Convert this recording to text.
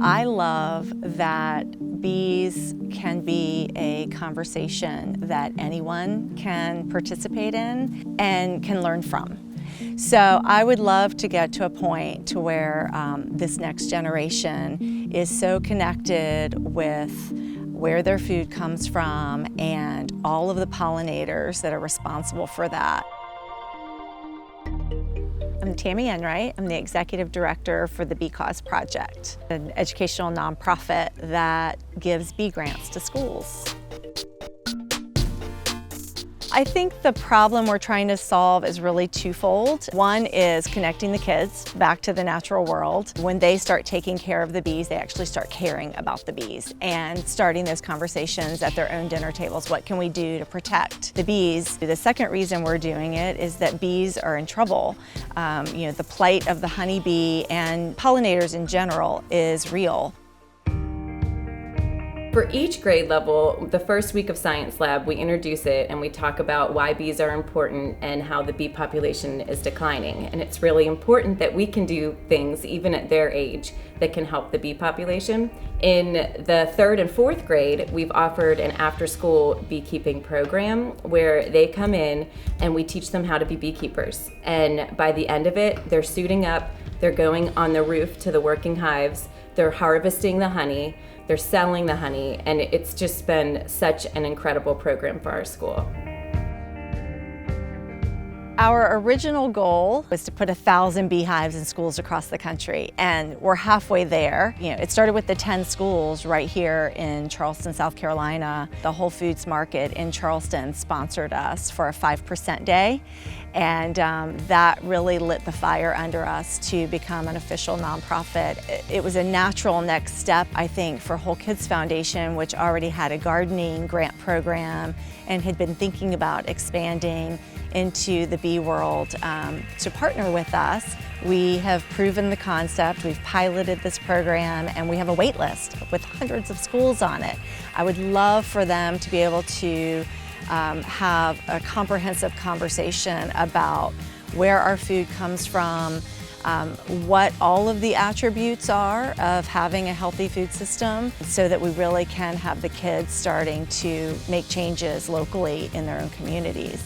I love that bees can be a conversation that anyone can participate in and can learn from. So I would love to get to a point to where this next generation is so connected with where their food comes from and all of the pollinators that are responsible for that. I'm Tammy Enright. I'm the Executive Director for the Bee Cause Project, an educational nonprofit that gives bee grants to schools. I think the problem we're trying to solve is really twofold. One is connecting the kids back to the natural world. When they start taking care of the bees, they actually start caring about the bees and starting those conversations at their own dinner tables. What can we do to protect the bees? The second reason we're doing it is that bees are in trouble. The plight of the honeybee and pollinators in general is real. For each grade level, the first week of science lab, we introduce it and we talk about why bees are important and how the bee population is declining. And it's really important that we can do things, even at their age, that can help the bee population. In the third and fourth grade, we've offered an after-school beekeeping program where they come in and we teach them how to be beekeepers. And by the end of it, they're suiting up, they're going on the roof to the working hives, they're harvesting the honey, they're selling the honey, and it's just been such an incredible program for our school. Our original goal was to put 1,000 beehives in schools across the country, and we're halfway there. It started with the 10 schools right here in Charleston, South Carolina. The Whole Foods Market in Charleston sponsored us for a 5% day, and that really lit the fire under us to become an official nonprofit. It was a natural next step, I think, for Whole Kids Foundation, which already had a gardening grant program and had been thinking about expanding into the bee world to partner with us. We have proven the concept, we've piloted this program, and we have a wait list with hundreds of schools on it. I would love for them to be able to have a comprehensive conversation about where our food comes from, what all of the attributes are of having a healthy food system so that we really can have the kids starting to make changes locally in their own communities.